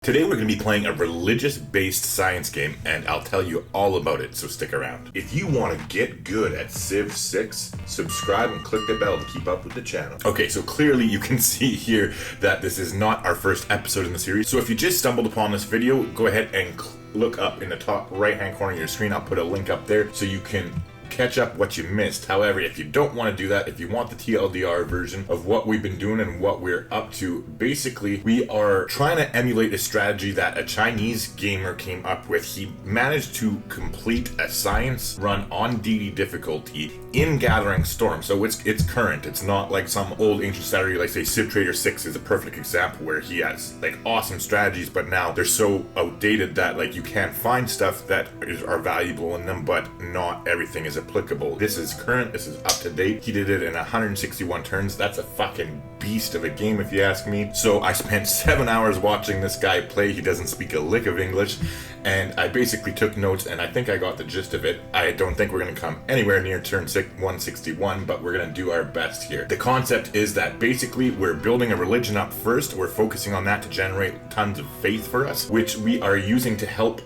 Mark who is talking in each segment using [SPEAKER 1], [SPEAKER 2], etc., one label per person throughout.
[SPEAKER 1] Today we're going to be playing a religious-based science game, and I'll tell you all about it, so stick around. If you want to get good at Civ 6, subscribe and click the bell to keep up with the channel. Okay, so clearly you can see here that this is not our first episode in the series, so if you just stumbled upon this video, go ahead and look up in the top right-hand corner of your screen. I'll put a link up there so you can catch up what you missed. However, if you don't want to do that, if you want the TLDR version of what we've been doing and what we're up to, basically we are trying to emulate a strategy that a Chinese gamer came up with. He managed to complete a science run on Deity difficulty in Gathering Storm. So it's current. It's not like some old ancient strategy, like say Civ Trader 6 is a perfect example where he has like awesome strategies, but now they're so outdated that like you can't find stuff that are valuable in them, but not everything is applicable. This is current, this is up to date. He did it in 161 turns. That's a fucking beast of a game if you ask me. So I spent 7 hours watching this guy play. He doesn't speak a lick of English, and I basically took notes, and I think I got the gist of it. I don't think we're going to come anywhere near turn 161, but we're going to do our best here. The concept is that basically we're building a religion up first. We're focusing on that to generate tons of faith for us, which we are using to help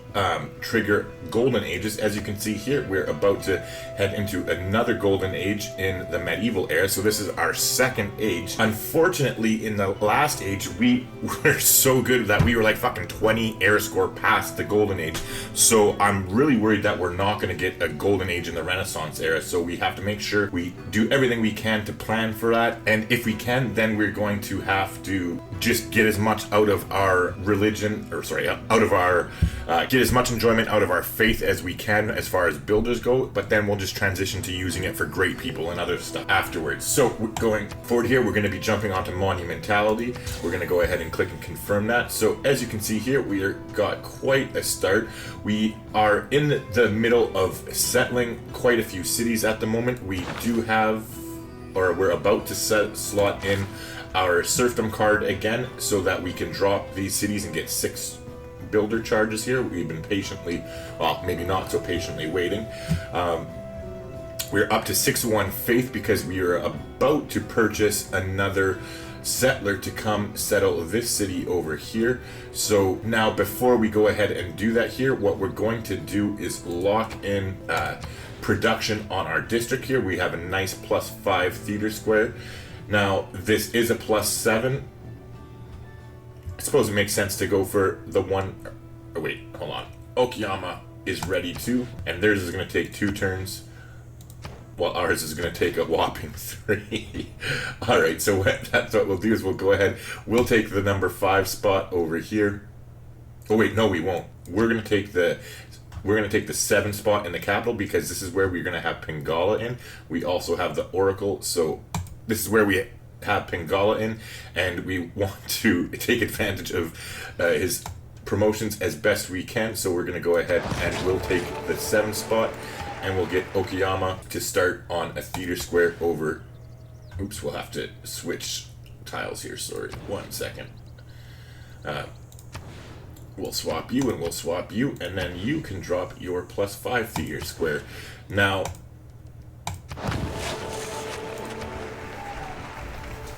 [SPEAKER 1] trigger golden ages. As you can see here, we're about to head into another golden age in the medieval era. So this is our second age. Unfortunately, in the last age, we were so good that we were like fucking 20 air score past the golden age. So I'm really worried that we're not going to get a golden age in the Renaissance era. So we have to make sure we do everything we can to plan for that. And if we can, then we're going to have to just get as much out of our religion, or sorry, out of our, get as much enjoyment out of our faith as we can as far as builders go, but then we'll just transition to using it for great people and other stuff afterwards. So going forward here, we're going to be jumping onto monumentality. We're going to go ahead and click and confirm that. So as you can see here, we got quite a start. We are in the middle of settling quite a few cities at the moment. We do have, or we're about to slot in our serfdom card again so that we can drop these cities and get 6 builder charges here. We've been patiently, well, maybe not so patiently waiting. We're up to 61 faith because we are about to purchase another settler to come settle this city over here. So now before we go ahead and do that here, what we're going to do is lock in production on our district here. We have a nice +5 theater square. Now this is a +7. I suppose it makes sense to go for the one. Oh wait, hold on. Okayama is ready too, and theirs is going to take 2 turns, while ours is going to take a whopping 3. All right, so that's what we'll do is we'll go ahead. We'll take the number 5 spot over here. Oh wait, no, we won't. We're going to take the 7 spot in the capital because this is where we're going to have Pingala in. We also have the Oracle, so this is where we have Pingala in, and we want to take advantage of his promotions as best we can. So we're going to go ahead and we'll take the 7 spot, and we'll get Okayama to start on a theater square over. Oops, we'll have to switch tiles here. Sorry, 1 second. We'll swap you, and we'll swap you, and then you can drop your +5 theater square. Now,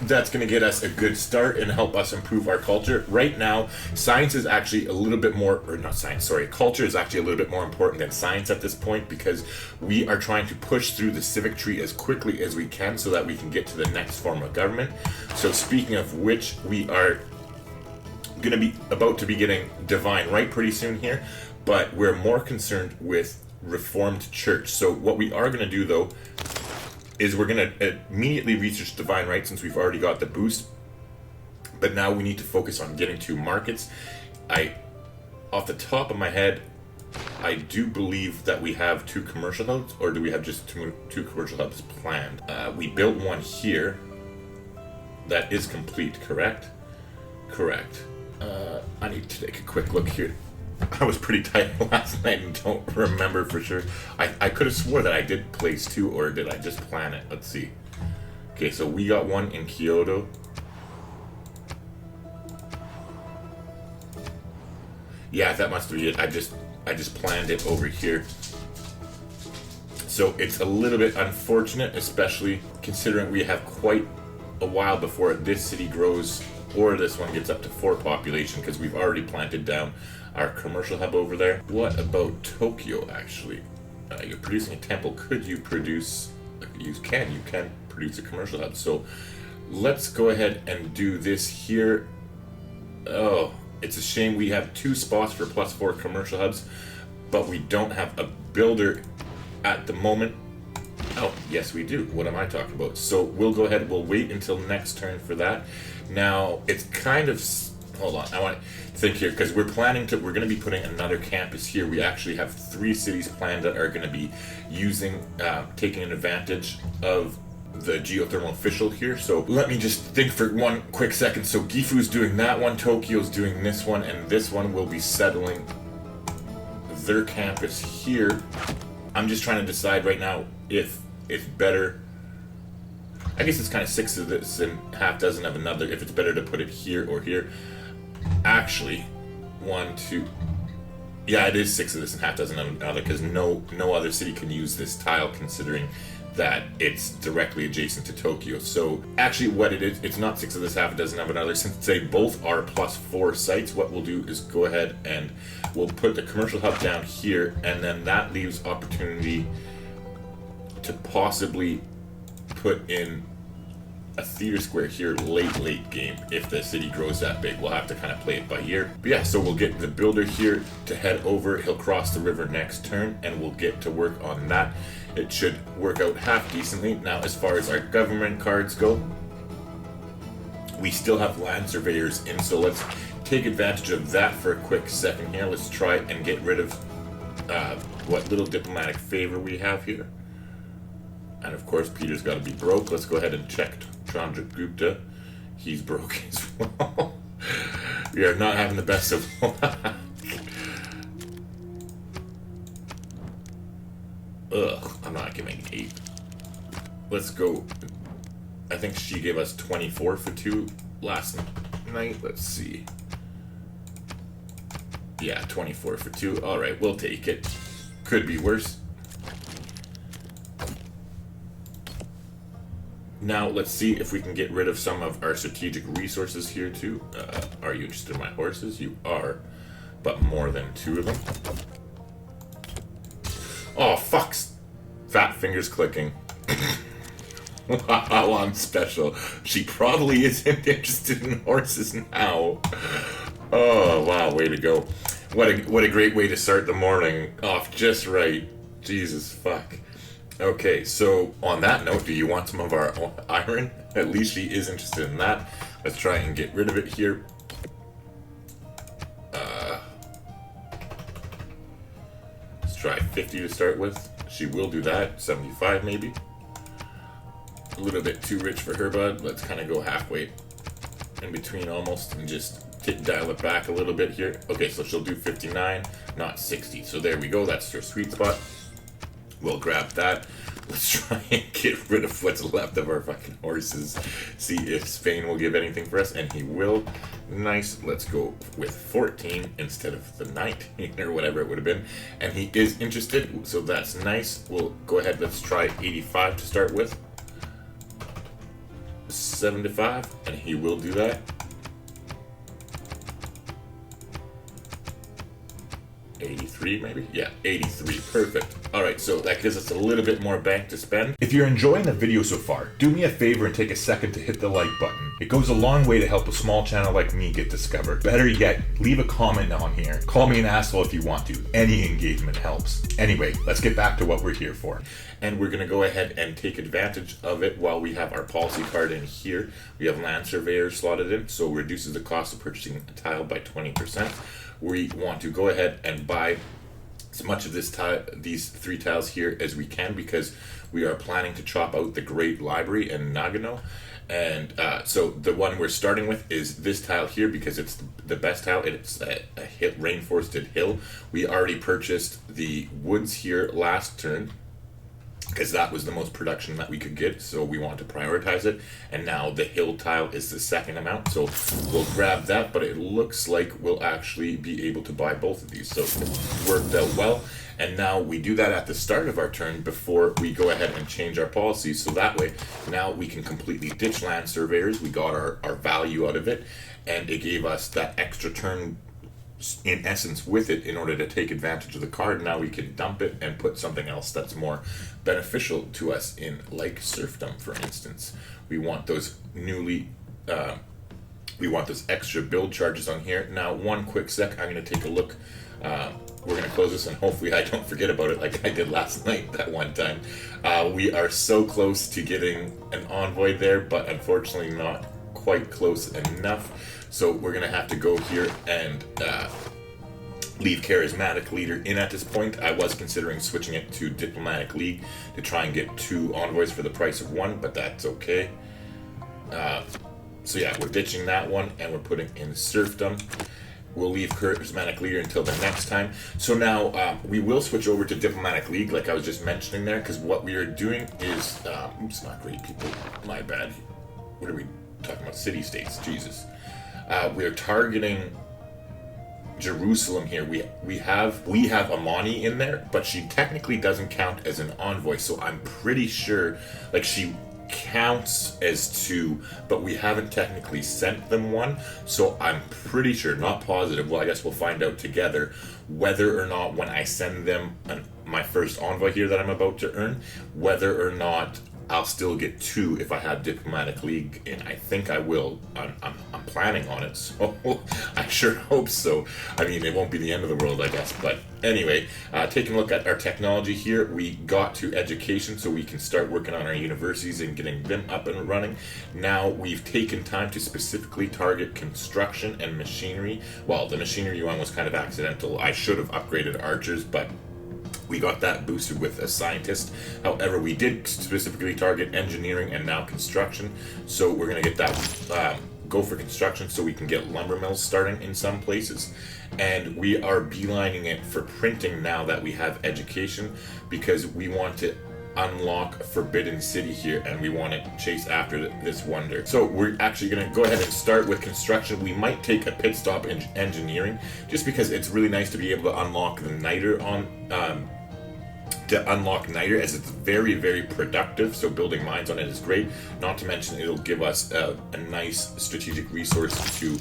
[SPEAKER 1] that's going to get us a good start and help us improve our culture. Right now, science is actually a little bit more, or not science, sorry, culture is actually a little bit more important than science at this point because we are trying to push through the civic tree as quickly as we can so that we can get to the next form of government. So speaking of which, we are going to be about to be getting divine right pretty soon here, but we're more concerned with Reformed Church. So what we are going to do though is we're going to immediately research divine right since we've already got the boost, but now we need to focus on getting 2 markets. Off the top of my head, I do believe that we have 2 commercial hubs, or do we have just two commercial hubs planned? We built one here that is complete, correct? Correct. I need to take a quick look here. I was pretty tight last night and don't remember for sure. I could have swore that I did place 2, or did I just plan it? Let's see. Okay, so we got one in Kyoto. Yeah, that must be it. I just planned it over here. So it's a little bit unfortunate, especially considering we have quite a while before this city grows or this one gets up to 4 population because we've already planted down our commercial hub over there. What about Tokyo, actually? You're producing a temple. Could you produce... You can produce a commercial hub. So let's go ahead and do this here. Oh, it's a shame we have 2 spots for +4 commercial hubs, but we don't have a builder at the moment. Oh, yes we do. What am I talking about? So we'll go ahead, we'll wait until next turn for that. Now, it's kind of... Hold on, I want to think here, because we're going to be putting another campus here. We actually have 3 cities planned that are going to be using, taking an advantage of the geothermal official here. So let me just think for one quick second. So Gifu's doing that one, Tokyo's doing this one, and this one will be settling their campus here. I'm just trying to decide right now if it's better. I guess it's kind of 6 of this and half dozen of another, if it's better to put it here or here. Actually, 1, 2... Yeah, it is 6 of this and half dozen of another, because no other city can use this tile, considering that it's directly adjacent to Tokyo. So actually what it is, it's not 6 of this, half a dozen of another. Since they both are +4 sites, what we'll do is go ahead and we'll put the commercial hub down here, and then that leaves opportunity to possibly put in a theater square here late game. If the city grows that big, we'll have to kind of play it by ear. But yeah, so we'll get the builder here to head over. He'll cross the river next turn, and we'll get to work on that. It should work out half decently. Now, as far as our government cards go, we still have land surveyors in, so let's take advantage of that for a quick second here. Let's try and get rid of what little diplomatic favor we have here. And of course, Peter's got to be broke. Let's go ahead and check Chandragupta. He's broke as well. We are not having the best of luck. Ugh, I'm not giving 8. Let's go. I think she gave us 24 for 2 last night. Let's see. Yeah, 24 for 2. Alright, we'll take it. Could be worse. Now, let's see if we can get rid of some of our strategic resources here, too. Are you interested in my horses? You are, but more than 2 of them. Oh, fucks. Fat fingers clicking. Wow, I'm special. She probably isn't interested in horses now. Oh, wow, way to go. What a great way to start the morning off just right. Jesus, fuck. Okay, so on that note, do you want some of our iron? At least she is interested in that. Let's try and get rid of it here. Let's try 50 to start with. She will do that. 75 maybe. A little bit too rich for her, bud. Let's kind of go halfway in between almost and just dial it back a little bit here. Okay, so she'll do 59, not 60. So there we go. That's her sweet spot. We'll grab that. Let's try and get rid of what's left of our fucking horses. See if Spain will give anything for us, and he will. Nice. Let's go with 14 instead of the 19 or whatever it would have been. And he is interested, so that's nice. We'll go ahead. Let's try 85 to start with. 75, and he will do that. 83 maybe? Yeah, 83. Perfect. Alright, so that gives us a little bit more bank to spend. If you're enjoying the video so far, do me a favor and take a second to hit the like button. It goes a long way to help a small channel like me get discovered. Better yet, leave a comment on here. Call me an asshole if you want to. Any engagement helps. Anyway, let's get back to what we're here for. And we're going to go ahead and take advantage of it while we have our policy card in here. We have land surveyors slotted in, so it reduces the cost of purchasing a tile by 20%. We want to go ahead and buy as much of these 3 tiles here as we can, because we are planning to chop out the Great Library in Nagano. And so the one we're starting with is this tile here, because it's the best tile. It's a rainforested hill. We already purchased the woods here last turn, because that was the most production that we could get, so we want to prioritize it. And now the hill tile is the second amount, so we'll grab that, but it looks like we'll actually be able to buy both of these, so it worked out well. And now we do that at the start of our turn before we go ahead and change our policies, so that way now we can completely ditch land surveyors. We got our value out of it, and it gave us that extra turn in essence with it in order to take advantage of the card. Now we can dump it and put something else that's more beneficial to us in, like serfdom, for instance. We want those we want those extra build charges on here. Now, one quick sec, I'm going to take a look. We're going to close this, and hopefully I don't forget about it like I did last night that one time. We are so close to getting an envoy there, but unfortunately not quite close enough. So we're going to have to go here and leave Charismatic Leader in at this point. I was considering switching it to Diplomatic League to try and get 2 envoys for the price of 1, but that's okay. So yeah, we're ditching that one, and we're putting in Serfdom. We'll leave Charismatic Leader until the next time. So now we will switch over to Diplomatic League, like I was just mentioning there, because what we are doing is, oops, not great people, my bad. What are we talking about? City-states, Jesus. We are targeting Jerusalem here. We have Amani in there, but she technically doesn't count as an envoy, so I'm pretty sure, like, she counts as 2, but we haven't technically sent them one, so I'm pretty sure, not positive, well I guess we'll find out together, whether or not when I send them my first envoy here that I'm about to earn, whether or not I'll still get 2 if I have Diplomatic League, and I think I will. I'm planning on it, so I sure hope so. I mean, it won't be the end of the world, I guess. But anyway, taking a look at our technology here, we got to education, so we can start working on our universities and getting them up and running. Now we've taken time to specifically target construction and machinery. Well, the machinery one was kind of accidental. I should have upgraded archers, but we got that boosted with a scientist. However, we did specifically target engineering and now construction. So we're going to get that, go for construction so we can get lumber mills starting in some places. And we are beelining it for printing now that we have education, because we want to unlock Forbidden City here, and we want to chase after this wonder. So we're actually going to go ahead and start with construction. We might take a pit stop in engineering, just because it's really nice to be able to unlock the niter on niter, as it's very, very productive. So building mines on it is great. Not to mention it'll give us a nice strategic resource to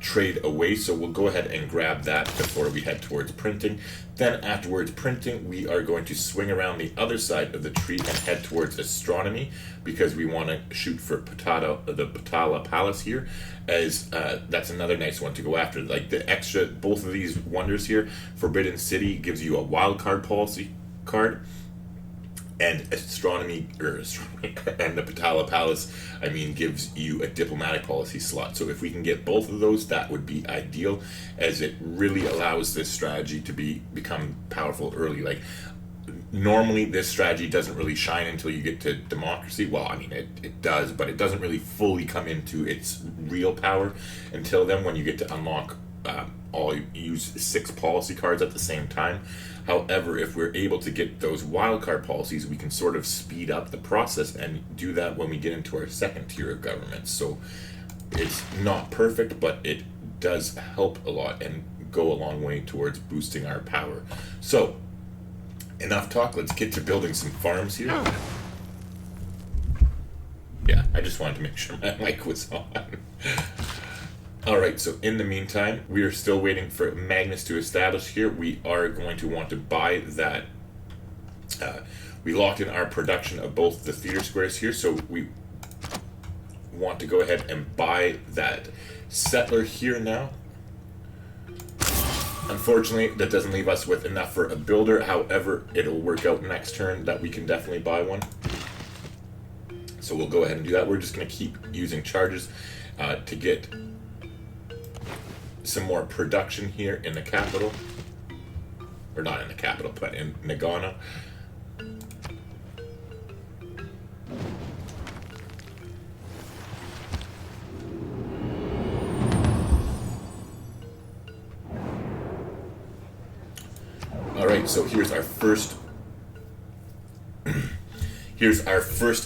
[SPEAKER 1] trade away. So we'll go ahead and grab that before we head towards printing. Then afterwards printing, we are going to swing around the other side of the tree and head towards astronomy, because we want to shoot for the Patala Palace here, as that's another nice one to go after. Like the extra, both of these wonders here, Forbidden City gives you a wild card policy card, and astronomy and the Patala Palace, I mean, gives you a diplomatic policy slot. So if we can get both of those, that would be ideal, as it really allows this strategy to become powerful early. Like, normally this strategy doesn't really shine until you get to democracy. Well, I mean, it does, but it doesn't really fully come into its real power until then, when you get to unlock use 6 policy cards at the same time. However, if we're able to get those wildcard policies, we can sort of speed up the process and do that when we get into our second tier of governments. So it's not perfect, but it does help a lot and go a long way towards boosting our power. So enough talk, let's get to building some farms here. Yeah, I just wanted to make sure my mic was on. Alright, so in the meantime, we are still waiting for Magnus to establish here. We are going to want to buy that. We locked in our production of both the theater squares here, so we want to go ahead and buy that settler here now. Unfortunately, that doesn't leave us with enough for a builder. However, it'll work out next turn that we can definitely buy one. So we'll go ahead and do that. We're just going to keep using charges to get some more production here in the capital, or not in the capital, but in Nagano. All right, so here's our first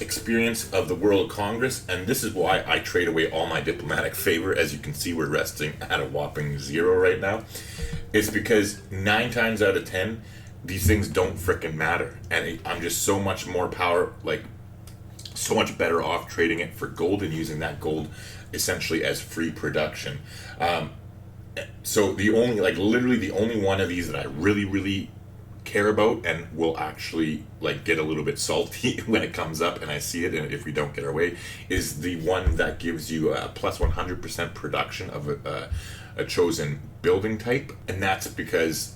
[SPEAKER 1] experience of the World Congress, and this is why I trade away all my diplomatic favor. As you can see, we're resting at a whopping 0 right now. It's because 9 times out of 10, these things don't frickin' matter, and I'm just so much more so much better off trading it for gold and using that gold essentially as free production. So the only, like literally the only one of these that I really care about and will actually like get a little bit salty when it comes up and I see it, and if we don't get our way, is the one that gives you a plus 100% production of a chosen building type. And that's because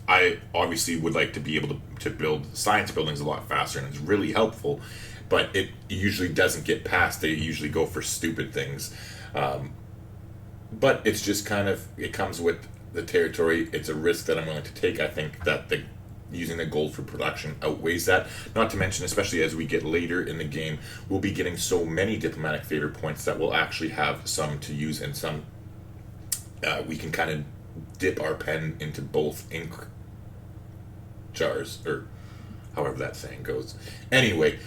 [SPEAKER 1] I obviously would like to be able to build science buildings a lot faster, and it's really helpful, but it usually doesn't get past. They usually go for stupid things. But it's just kind of, it comes with the territory. It's a risk that I'm willing to take. I think that using the gold for production outweighs that. Not to mention, especially as we get later in the game, we'll be getting so many diplomatic favor points that we'll actually have some to use, and some we can kind of dip our pen into both ink jars, or however that saying goes. Anyway,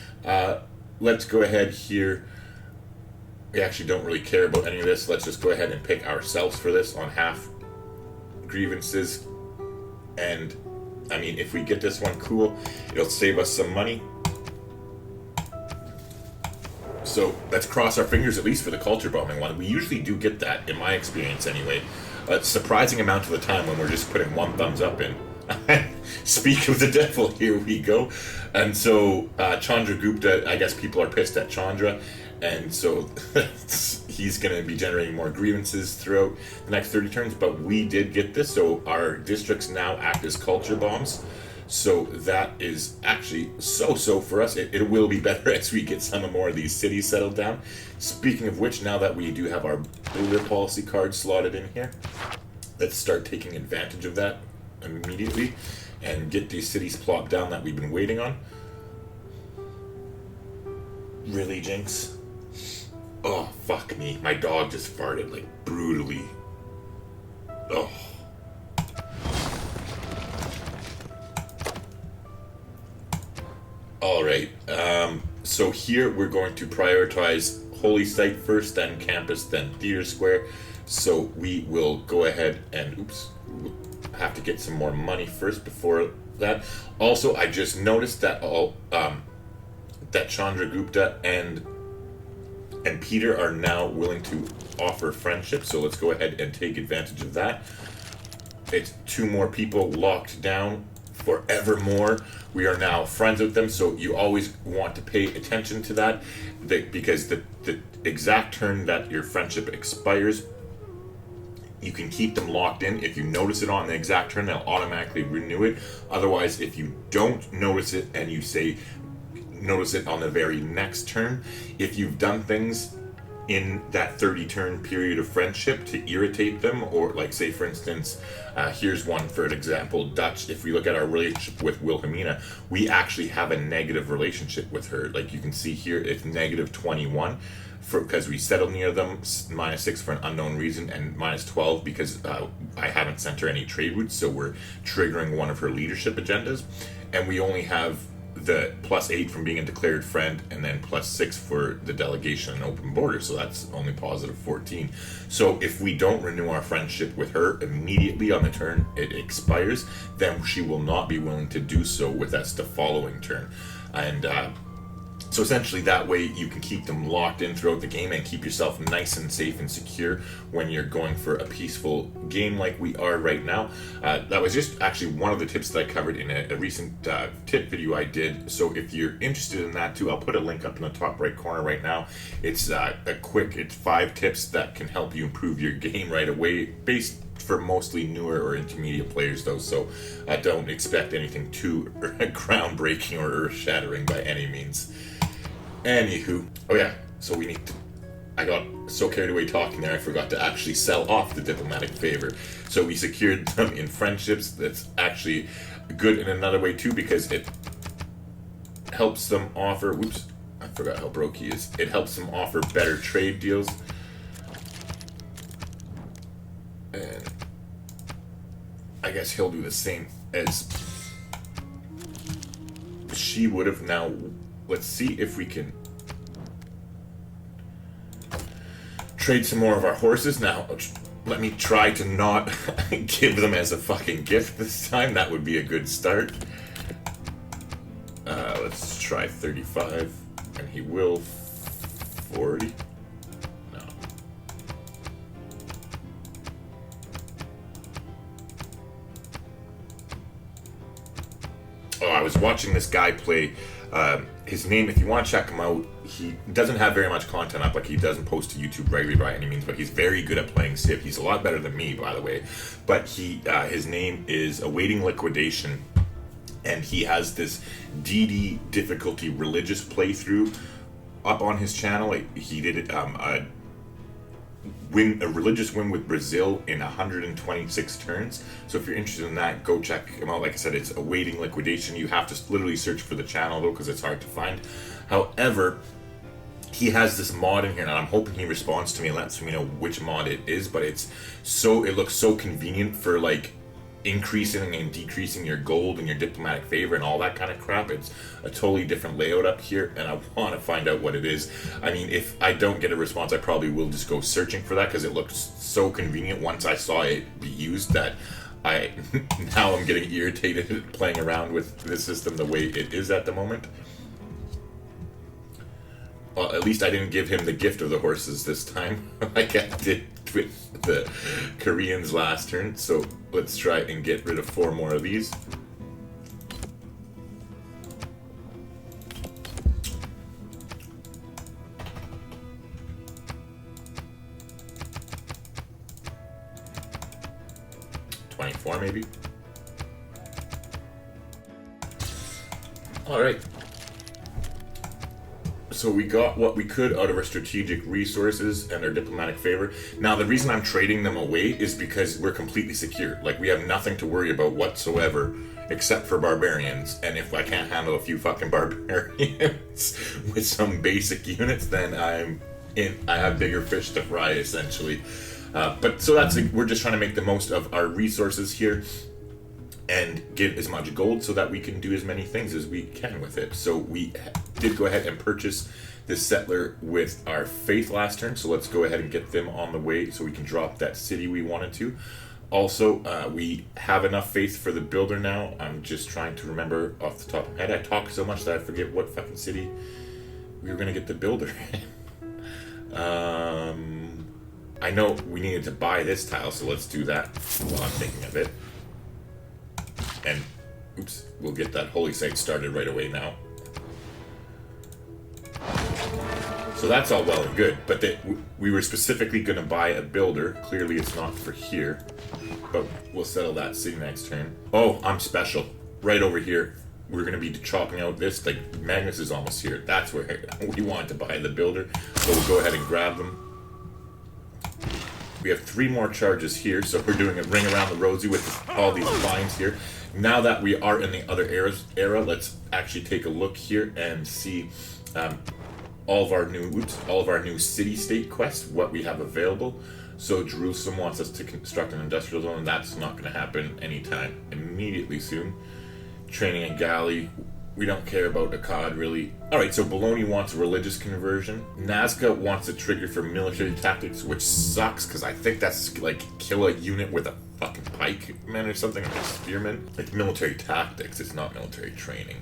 [SPEAKER 1] let's go ahead here. We actually don't really care about any of this. Let's just go ahead and pick ourselves for this on half grievances. And I mean, if we get this one, cool. It'll save us some money. So let's cross our fingers at least for the culture bombing one. We usually do get that, in my experience anyway. A surprising amount of the time when we're just putting one thumbs up in. Speak of the devil, here we go. And so Chandragupta, I guess people are pissed at Chandra, and so he's going to be generating more grievances throughout the next 30 turns. But we did get this, so our districts now act as culture bombs. So that is actually so for us. It will be better as we get some more of these cities settled down. Speaking of which, now that we do have our builder policy card slotted in here, let's start taking advantage of that immediately and get these cities plopped down that we've been waiting on. Really, Jinx? Oh, fuck me. My dog just farted, like, brutally. Oh. Alright, so here we're going to prioritize Holy Site first, then Campus, then Theater Square. So we will go ahead and, have to get some more money first before that. Also, I just noticed that that Chandragupta and Peter are now willing to offer friendship, so let's go ahead and take advantage of that. It's 2 more people locked down forevermore. We are now friends with them, so you always want to pay attention to that, because the exact turn that your friendship expires, you can keep them locked in. If you notice it on the exact turn, they'll automatically renew it. Otherwise, if you don't notice it and you say notice it on the very next turn, if you've done things in that 30 turn period of friendship to irritate them, or like say for instance, here's one for an example, Dutch. If we look at our relationship with Wilhelmina, we actually have a negative relationship with her. Like you can see here, it's negative 21 because we settled near them, -6 for an unknown reason, and -12 because I haven't sent her any trade routes, so we're triggering one of her leadership agendas. And we only have the +8 from being a declared friend, and then +6 for the delegation and open border, so that's only positive 14. So if we don't renew our friendship with her immediately on the turn it expires, then she will not be willing to do so with us the following turn. And so essentially that way you can keep them locked in throughout the game and keep yourself nice and safe and secure when you're going for a peaceful game like we are right now. That was just actually one of the tips that I covered in a recent tip video I did. So if you're interested in that too, I'll put a link up in the top right corner right now. It's it's 5 tips that can help you improve your game right away, based for mostly newer or intermediate players though, so I don't expect anything too groundbreaking or earth-shattering by any means. Anywho, oh yeah, so we need to, I got so carried away talking there, I forgot to actually sell off the diplomatic favor. So we secured them in friendships. That's actually good in another way too, because it helps them offer, whoops, I forgot how broke he is. It helps them offer better trade deals. And I guess he'll do the same as she would have. Now, let's see if we can trade some more of our horses. Now, let me try to not give them as a fucking gift this time. That would be a good start. Let's try 35. And he will 40. No. Oh, I was watching this guy play. His name, if you want to check him out, he doesn't have very much content up. Like, he doesn't post to YouTube regularly by any means, but he's very good at playing Civ. He's a lot better than me, by the way. But his name is Awaiting Liquidation, and he has this Deity difficulty religious playthrough up on his channel. He did a religious win with Brazil in 126 turns. So if you're interested in that, go check him out. Like I said, it's Awaiting Liquidation. You have to literally search for the channel though, because it's hard to find. However, he has this mod in here, and I'm hoping he responds to me and lets me know which mod it is. But it looks so convenient for like increasing and decreasing your gold and your diplomatic favor and all that kind of crap. It's a totally different layout up here, and I want to find out what it is. I mean, if I don't get a response, I probably will just go searching for that, because it looks so convenient once I saw it be used that now I'm getting irritated playing around with this system the way it is at the moment. Well, at least I didn't give him the gift of the horses this time, like I did with the Koreans last turn. So let's try and get rid of 4 more of these. $24 maybe. All right. So we got what we could out of our strategic resources and our diplomatic favor. Now, the reason I'm trading them away is because we're completely secure. Like, we have nothing to worry about whatsoever except for barbarians. And if I can't handle a few fucking barbarians with some basic units, then I have bigger fish to fry, essentially. But so we're just trying to make the most of our resources here and get as much gold so that we can do as many things as we can with it. So we did go ahead and purchase this settler with our faith last turn, so let's go ahead and get them on the way so we can drop that city we wanted to. Also, we have enough faith for the builder now. I'm just trying to remember off the top of my head. I talk so much that I forget what fucking city we were going to get the builder in. I know we needed to buy this tile, so let's do that while I'm thinking of it. And, oops, we'll get that holy site started right away now. So that's all well and good, but we were specifically going to buy a builder. Clearly it's not for here, but we'll settle that city next turn. Oh, I'm special. Right over here, we're going to be chopping out this, like, Magnus is almost here. That's where we wanted to buy the builder, so we'll go ahead and grab them. We have 3 more charges here, so we're doing a ring around the rosy with all these vines here. Now that we are in the other era, let's actually take a look here and see all of our new city-state quests, what we have available. So Jerusalem wants us to construct an industrial zone. That's not going to happen anytime immediately soon. Training a galley. We don't care about Akkad, really. Alright, so Bologna wants a religious conversion. Nazca wants a trigger for military tactics, which sucks, because I think that's like kill a unit with a fucking pikeman or something, like a spearman. It's military tactics, it's not military training.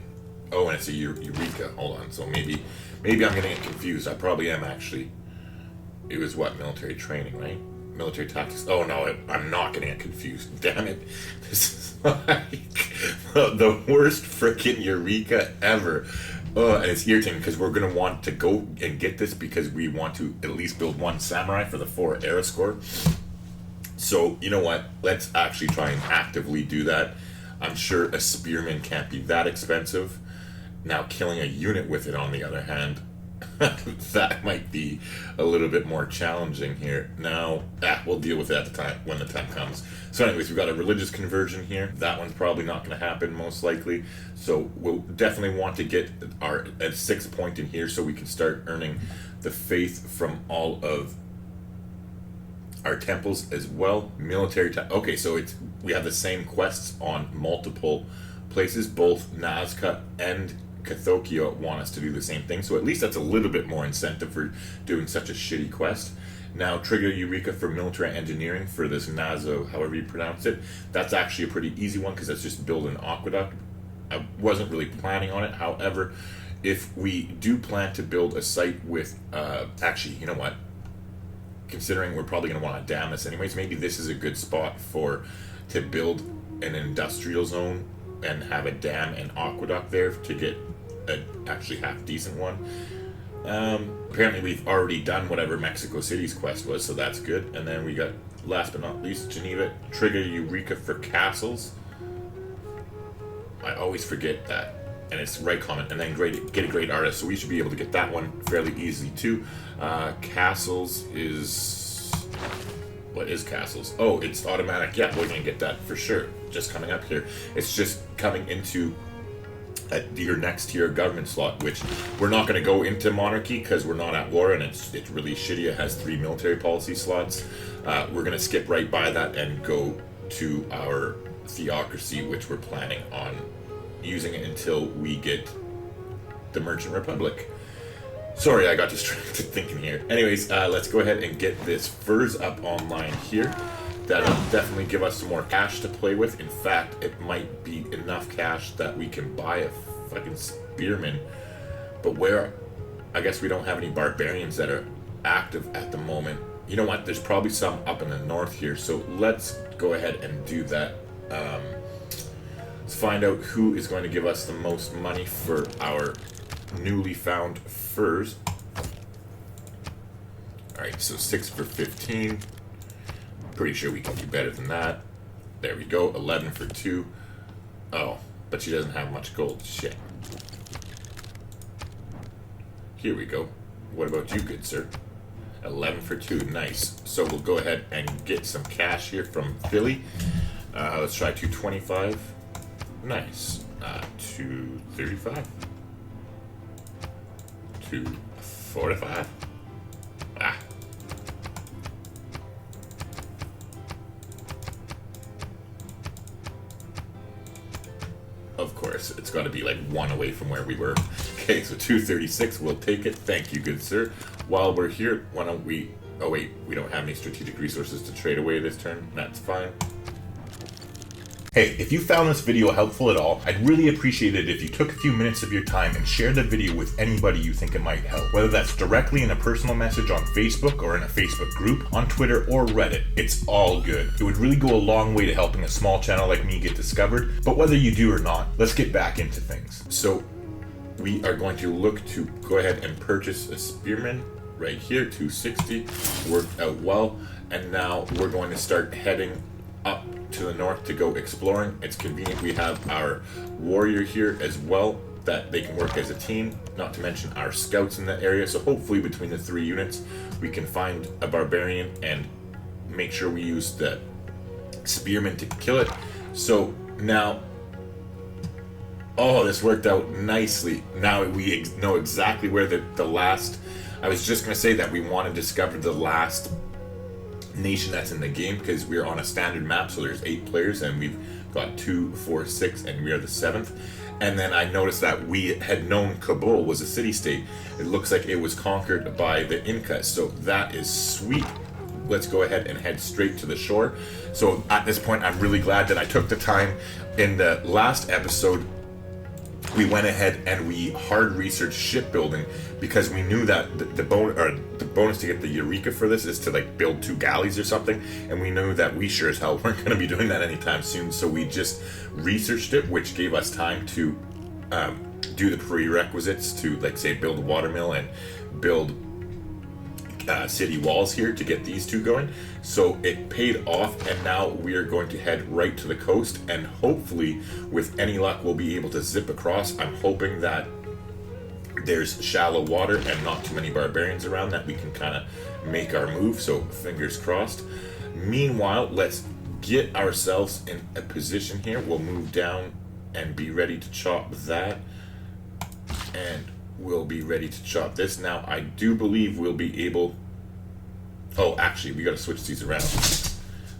[SPEAKER 1] Oh, and it's a Eureka. Hold on, so maybe I'm getting it confused. I probably am, actually. It was what? Military training, right? Military tactics. Oh no, I'm not getting it confused. Damn it. This is like the worst freaking Eureka ever. And it's irritating because we're going to want to go and get this because we want to at least build 1 samurai for the 4 era score. So, you know what? Let's actually try and actively do that. I'm sure a spearman can't be that expensive. Now, killing a unit with it, on the other hand, that might be a little bit more challenging here. Now, we'll deal with it at the time when the time comes. So anyways, we've got a religious conversion here. That one's probably not going to happen, most likely. So we'll definitely want to get our 6th point in here so we can start earning the faith from all of our temples as well. Military okay, so we have the same quests on multiple places. Both Nazca and Cathokia want us to do the same thing, so at least that's a little bit more incentive for doing such a shitty quest. Now, trigger Eureka for military engineering for this Nazo, however you pronounce it. That's actually a pretty easy one because that's just build an aqueduct. I wasn't really planning on it, however, if we do plan to build a site with, actually, you know what? Considering we're probably going to want to dam this anyways, maybe this is a good spot to build an industrial zone and have a dam and aqueduct there to get a actually half decent one. Apparently we've already done whatever Mexico City's quest was, so that's good. And then we got, last but not least, Geneva, trigger Eureka for castles. I always forget that. And it's right comment, and then get a great artist, so we should be able to get that one fairly easily too. Castles is, what is castles? Oh, it's automatic. Yeah, we're gonna get that for sure. Just coming up here. It's just coming into your next tier government slot, which we're not going to go into monarchy because we're not at war, and it's really shitty. It has 3 military policy slots. We're going to skip right by that and go to our theocracy, which we're planning on using it until we get the Merchant Republic. Sorry, I got distracted thinking here. Anyways, let's go ahead and get this furs up online here. That'll definitely give us some more cash to play with. In fact, it might be enough cash that we can buy a fucking spearman. But where? I guess we don't have any barbarians that are active at the moment. You know what? There's probably some up in the north here. So let's go ahead and do that. Let's find out who is going to give us the most money for our newly found furs. Alright, so 6 for 15. Pretty sure we can do better than that. There we go, 11 for 2. Oh, but she doesn't have much gold. Shit. Here we go. What about you, good sir? 11 for 2, nice. So we'll go ahead and get some cash here from Philly. Let's try 225. Nice. 235. 245. Ah. Of course, it's got to be like 1 away from where we were. Okay, so 236, we'll take it. Thank you, good sir. While we're here, why don't we... Oh wait, we don't have any strategic resources to trade away this turn. That's fine. Hey, if you found this video helpful at all, I'd really appreciate it if you took a few minutes of your time and shared the video with anybody you think it might help. Whether that's directly in a personal message on Facebook or in a Facebook group, on Twitter or Reddit, it's all good. It would really go a long way to helping a small channel like me get discovered, but whether you do or not, let's get back into things. So, we are going to look to go ahead and purchase a spearman right here, 260, worked out well, and now we're going to start heading up to the north to go exploring. It's convenient we have our warrior here as well, that they can work as a team, not to mention our scouts in that area. So hopefully between the 3 units we can find a barbarian and make sure we use the spearman to kill it. So now, oh, this worked out nicely. Now we know exactly where the last, I was just going to say that we want to discover the last nation that's in the game, because we're on a standard map, so there's 8 players and we've got 2, 4, 6, and we are the 7th. And then I noticed that we had known Kabul was a city-state. It looks like it was conquered by the Incas, so that is sweet. Let's go ahead and head straight to the shore. So at this point, I'm really glad that I took the time. In the last episode, we went ahead and we hard researched shipbuilding, because we knew that the bonus to get the Eureka for this is to like build 2 galleys or something, and we knew that we sure as hell weren't going to be doing that anytime soon. So we just researched it, which gave us time to do the prerequisites to, like, say, build a watermill and build city walls here to get these 2 going. So it paid off, and now we are going to head right to the coast, and hopefully with any luck we'll be able to zip across. I'm hoping that there's shallow water and not too many barbarians around, that we can kind of make our move, so fingers crossed. Meanwhile, let's get ourselves in a position here. We'll move down and be ready to chop that, and we'll be ready to chop this. Now, I do believe we'll be able... Oh, actually, we gotta switch these around.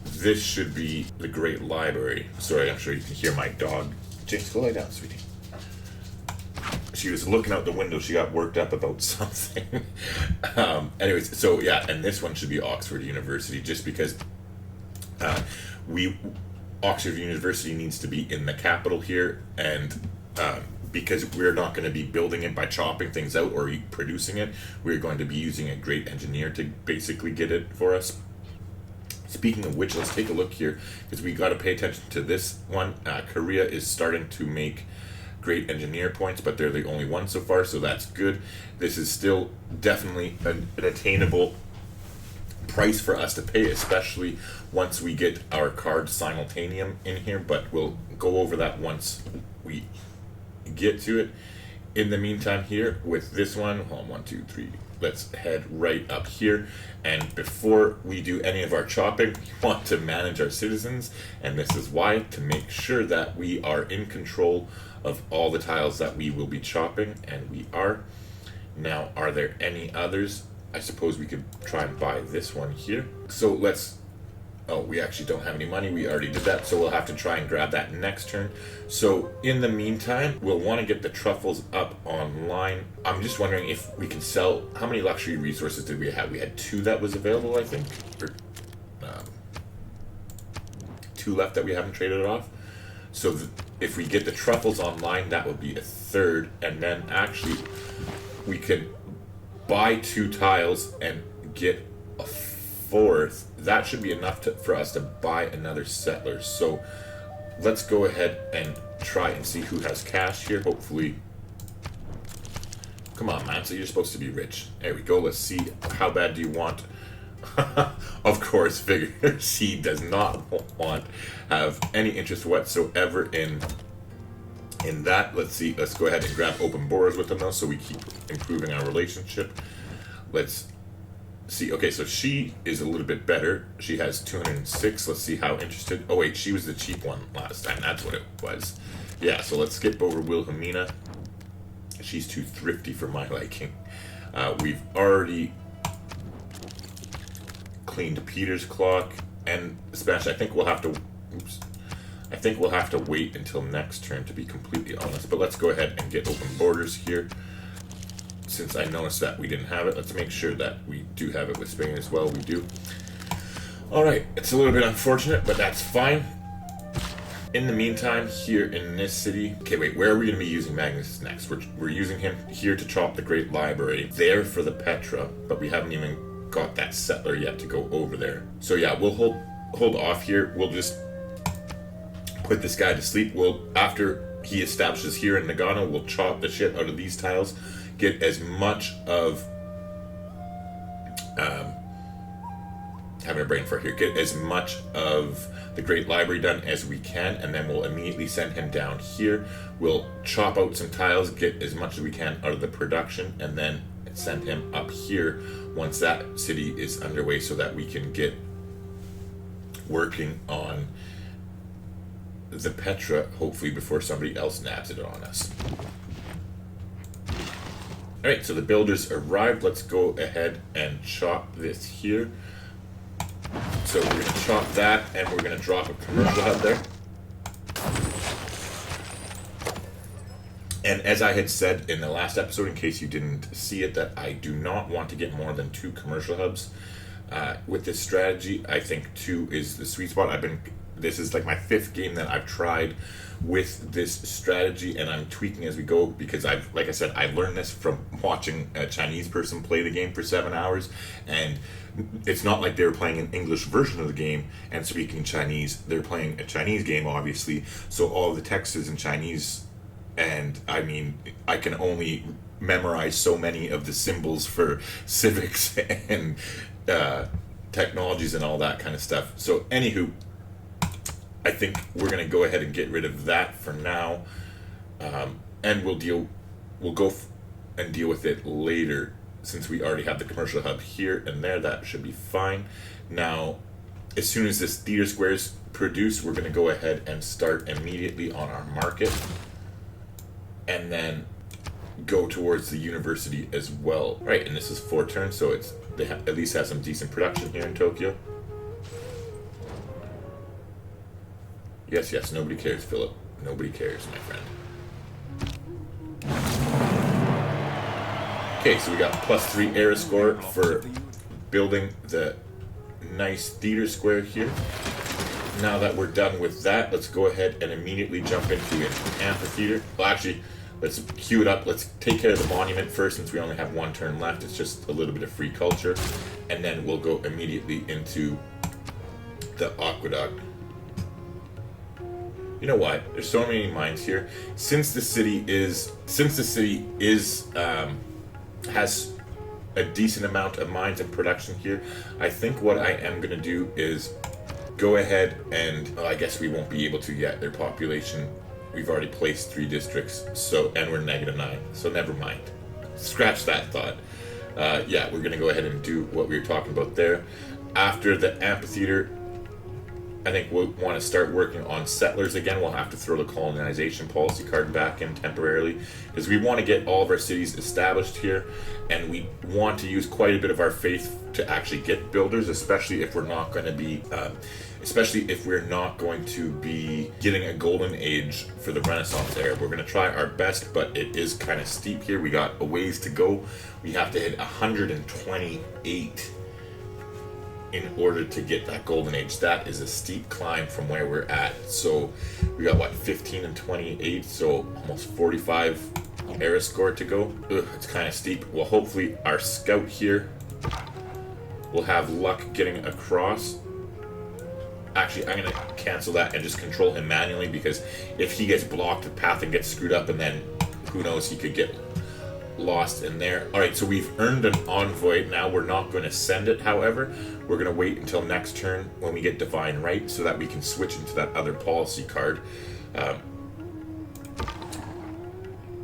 [SPEAKER 1] This should be the Great Library. Sorry, I'm sure you can hear my dog. James, go lie down, sweetie. She was looking out the window. She got worked up about something. Anyways, so yeah, and this one should be Oxford University, just because Oxford University needs to be in the capital here, and because we're not going to be building it by chopping things out or producing it. We're going to be using a great engineer to basically get it for us. Speaking of which, let's take a look here, because we got to pay attention to this one. Korea is starting to make great engineer points, but they're the only one so far, so that's good. This is still definitely an attainable price for us to pay, especially once we get our card simultaneum in here, but we'll go over that once we get to it. In the meantime here, with this one, hold on, 1, 2, 3, let's head right up here. And before we do any of our chopping, we want to manage our citizens, and this is why, to make sure that we are in control of all the tiles that we will be chopping, and we are. Now, are there any others? I suppose we could try and buy this one here. So let's, oh, we actually don't have any money. We already did that, so we'll have to try and grab that next turn. So in the meantime, we'll want to get the truffles up online. I'm just wondering if we can sell, how many luxury resources did we have? We had 2 that was available, I think, or 2 left that we haven't traded off. So if we get the truffles online, that would be a 3rd, and then actually we can buy 2 tiles and get a 4th. That should be enough for us to buy another settler. So let's go ahead and try and see who has cash here. Hopefully, come on, man. So you're supposed to be rich. There we go. Let's see, how bad do you want? Of course, figure C does not have any interest whatsoever in that. Let's see. Let's go ahead and grab open borders with them though, so we keep improving our relationship. Let's see. Okay, so she is a little bit better. She has 206. Let's see how interested. Oh wait, she was the cheap one last time. That's what it was. Yeah. So let's skip over Wilhelmina. She's too thrifty for my liking. We've already cleaned Peter's clock and Spanish. I think we'll have to. Oops. I think we'll have to wait until next turn, to be completely honest. But let's go ahead and get open borders here. Since I noticed that we didn't have it, let's make sure that we do have it with Spain as well. We do. Alright, it's a little bit unfortunate, but that's fine. In the meantime, here in this city... Okay, wait, where are we going to be using Magnus next? We're using him here to chop the Great Library. There for the Petra, but we haven't even got that settler yet to go over there. So yeah, we'll hold off here. We'll just put this guy to sleep. After he establishes here in Nagano, we'll chop the shit out of these tiles, get as much of having a brain fart here, get as much of the Great Library done as we can, and then we'll immediately send him down here. We'll chop out some tiles, get as much as we can out of the production, and then send him up here once that city is underway, so that we can get working on the Petra, hopefully before somebody else nabs it on us. Alright, so the builders arrived. Let's go ahead and chop this here. So we're going to chop that, and we're going to drop a commercial hub there. And as I had said in the last episode, in case you didn't see it, that I do not want to get more than 2 commercial hubs with this strategy. I think 2 is the sweet spot. This is like my 5th game that I've tried with this strategy, and I'm tweaking as we go, because like I said, I learned this from watching a Chinese person play the game for 7 hours, and it's not like they were playing an English version of the game and speaking Chinese. They're playing a Chinese game, obviously, so all of the text is in Chinese, and I mean, I can only memorize so many of the symbols for civics and technologies and all that kind of stuff. So anywho, I think we're going to go ahead and get rid of that for now, and we'll go and deal with it later, since we already have the commercial hub here and there. That should be fine. Now, as soon as this theater squares produce, we're going to go ahead and start immediately on our market, and then go towards the university as well. Right, and this is 4 turns, so they at least have some decent production here in Tokyo. Yes, nobody cares, Philip. Nobody cares, my friend. Okay, so we got +3 era score for building the nice theater square here. Now that we're done with that, let's go ahead and immediately jump into an amphitheater. Well, actually, Let's queue it up. Let's take care of the monument first, since we only have 1 turn left. It's just a little bit of free culture. And then we'll go immediately into the aqueduct. You know what? There's so many mines here. Since the city has a decent amount of mines in production here, I think what I am gonna do is go ahead and, well, I guess we won't be able to yet. Their population, we've already placed 3 districts, so, and we're -9, so never mind. Scratch that thought. Yeah, we're gonna go ahead and do what we were talking about there. After the amphitheater, I think we'll want to start working on settlers again. We'll have to throw the colonization policy card back in temporarily, because we want to get all of our cities established here, and we want to use quite a bit of our faith to actually get builders, especially if we're not going to be getting a golden age for the Renaissance era. We're going to try our best, but it is kind of steep here. We got a ways to go. We have to hit 128 in order to get that golden age. That is a steep climb from where we're at. So we got what, 15 and 28, so almost 45 era score to go. Ugh, it's kind of steep. Well, hopefully our scout here will have luck getting across. Actually, I'm gonna cancel that and just control him manually, because if he gets blocked, the path and gets screwed up, and then who knows, he could get lost in there. Alright, so we've earned an envoy. Now we're not going to send it, however. We're going to wait until next turn when we get divine right, so that we can switch into that other policy card.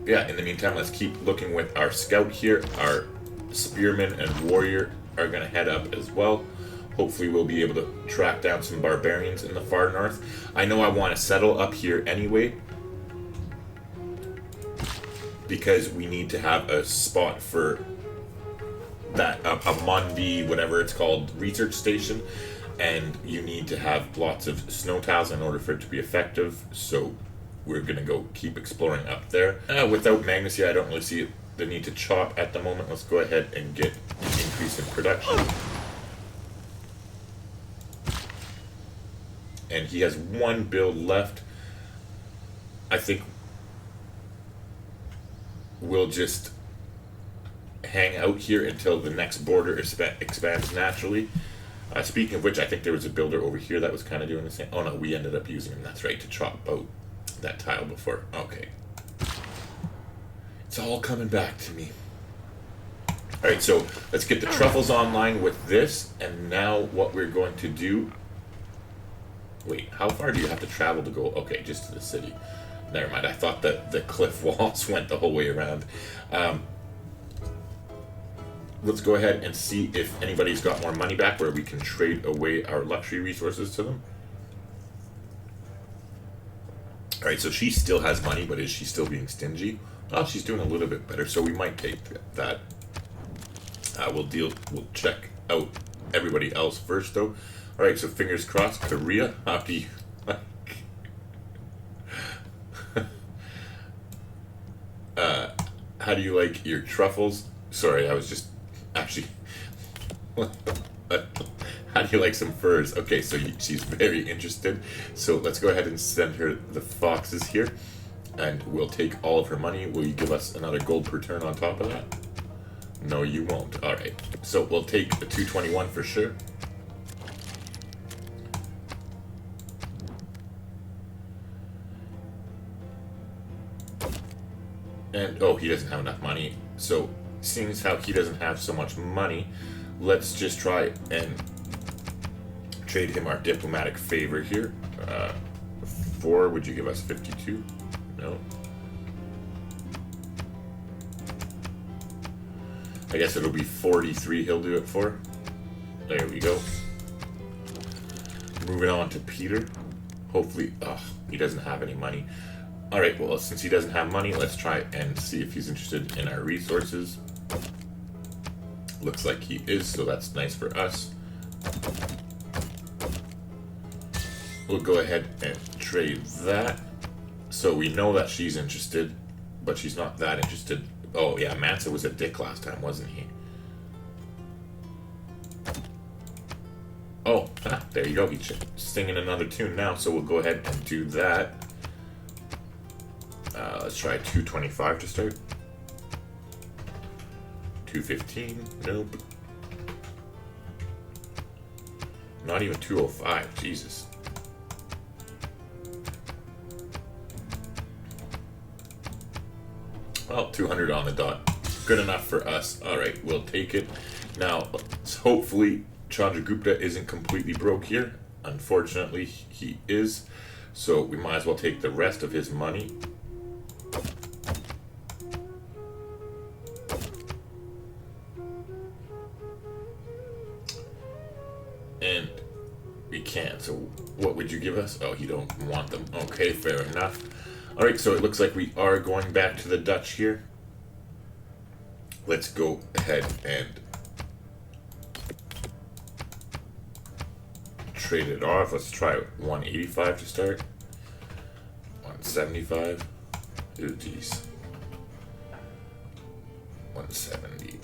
[SPEAKER 1] Yeah, in the meantime, let's keep looking with our scout here. Our spearman and warrior are going to head up as well. Hopefully we'll be able to track down some barbarians in the far north. I know I want to settle up here anyway, because we need to have a spot for that, a Mundi, whatever it's called, research station, and you need to have lots of snow tiles in order for it to be effective, so we're gonna go keep exploring up there. Without Magnus here, I don't really see the need to chop at the moment. Let's go ahead and get an increase in production. And he has 1 build left. I think we'll just hang out here until the next border expands naturally. Speaking of which, I think there was a builder over here that was kind of doing the same. Oh no, we ended up using him, that's right, to chop out that tile before. Okay. It's all coming back to me. Alright, so let's get the truffles online with this, and now what we're going to do... Wait, how far do you have to travel to go? Okay, just to the city. Never mind, I thought that the cliff walls went the whole way around. Let's go ahead and see if anybody's got more money back where we can trade away our luxury resources to them. Alright, so she still has money, but is she still being stingy? Oh, she's doing a little bit better, so we might take that. We'll check out everybody else first, though. Alright, so fingers crossed. Korea, how do you like... how do you like your truffles? Sorry, I was just actually... How do you like some furs? Okay, so she's very interested. So let's go ahead and send her the foxes here. And we'll take all of her money. Will you give us another gold per turn on top of that? No, you won't. Alright, so we'll take the 221 for sure. And, oh, he doesn't have enough money. So, seeing as how he doesn't have so much money, let's just try and trade him our diplomatic favor here. 4, would you give us 52? No. I guess it'll be 43 he'll do it for. There we go. Moving on to Peter. Hopefully, he doesn't have any money. Alright, well, since he doesn't have money, let's try and see if he's interested in our resources. Looks like he is, so that's nice for us. We'll go ahead and trade that. So we know that she's interested, but she's not that interested. Oh yeah, Mansa was a dick last time, wasn't he? Oh, there you go. He's singing another tune now, so we'll go ahead and do that. Let's try 225 to start. 215, nope. Not even 205, Jesus. Well, 200 on the dot. Good enough for us. Alright, we'll take it. Now, hopefully Chandragupta isn't completely broke here. Unfortunately, he is. So we might as well take the rest of his money. And we can't. So what would you give us? Oh, you don't want them. Okay, fair enough. Alright, so it looks like we are going back to the Dutch here. Let's go ahead and trade it off. Let's try 185 to start. 175. Ooh, geez. 170.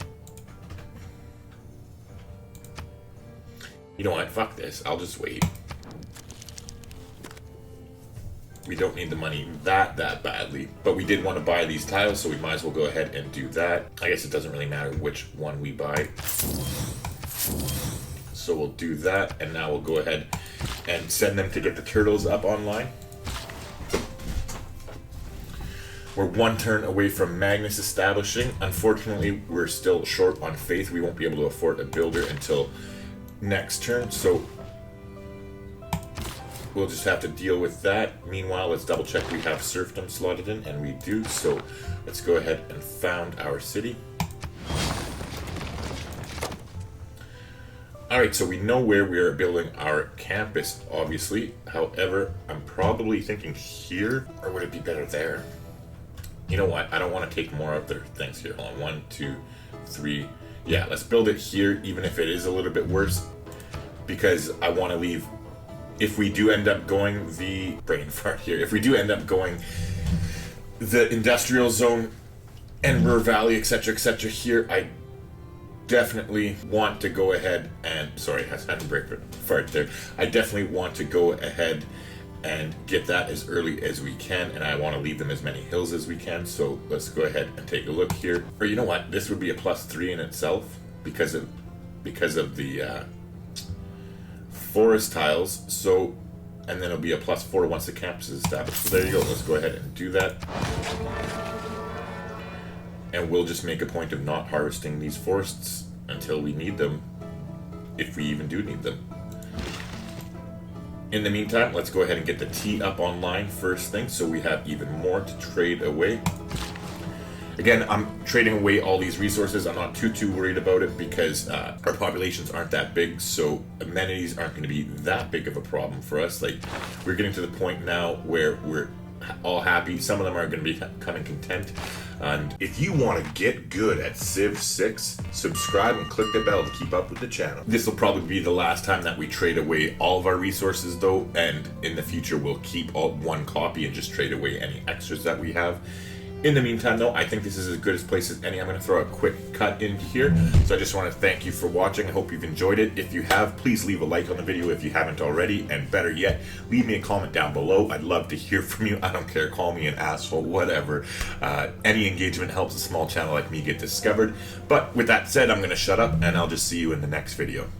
[SPEAKER 1] You know what? Fuck this. I'll just wait. We don't need the money that badly, but we did want to buy these tiles, so we might as well go ahead and do that. I guess it doesn't really matter which one we buy. So we'll do that, and now we'll go ahead and send them to get the turtles up online. We're one turn away from Magnus establishing. Unfortunately, we're still short on faith. We won't be able to afford a builder until next turn, so we'll just have to deal with that. Meanwhile, let's double check we have serfdom slotted in, and we do. So let's go ahead and found our city. Alright, so we know where we are building our campus, obviously. However, I'm probably thinking here, or would it be better there? You know what? I don't want to take more of their things here. Hold on, 1, 2, 3. Yeah, let's build it here, even if it is a little bit worse, because I want to leave. If we do end up going the brain fart here, if we do end up going the industrial zone and Ruhr Valley, etc., here, I definitely want to go ahead and sorry, I had to break fart there. I definitely want to go ahead and get that as early as we can, and I want to leave them as many hills as we can. So let's go ahead and take a look here. Or you know what? This would be a +3 in itself because of the forest tiles, so, and then it'll be a +4 once the campus is established. So there you go. Let's go ahead and do that, and we'll just make a point of not harvesting these forests until we need them, if we even do need them. In the meantime, let's go ahead and get the tea up online first thing, so we have even more to trade away. Again, I'm trading away all these resources. I'm not too worried about it because our populations aren't that big, so amenities aren't going to be that big of a problem for us. Like, we're getting to the point now where we're all happy. Some of them are going to be becoming content. And if you want to get good at Civ 6, subscribe and click the bell to keep up with the channel. This will probably be the last time that we trade away all of our resources though, and in the future we'll keep all one copy and just trade away any extras that we have. In the meantime though, I think this is as good a place as any. I'm going to throw a quick cut in here. So I just want to thank you for watching. I hope you've enjoyed it. If you have, please leave a like on the video if you haven't already. And better yet, leave me a comment down below. I'd love to hear from you. I don't care. Call me an asshole, whatever. Any engagement helps a small channel like me get discovered. But with that said, I'm going to shut up and I'll just see you in the next video.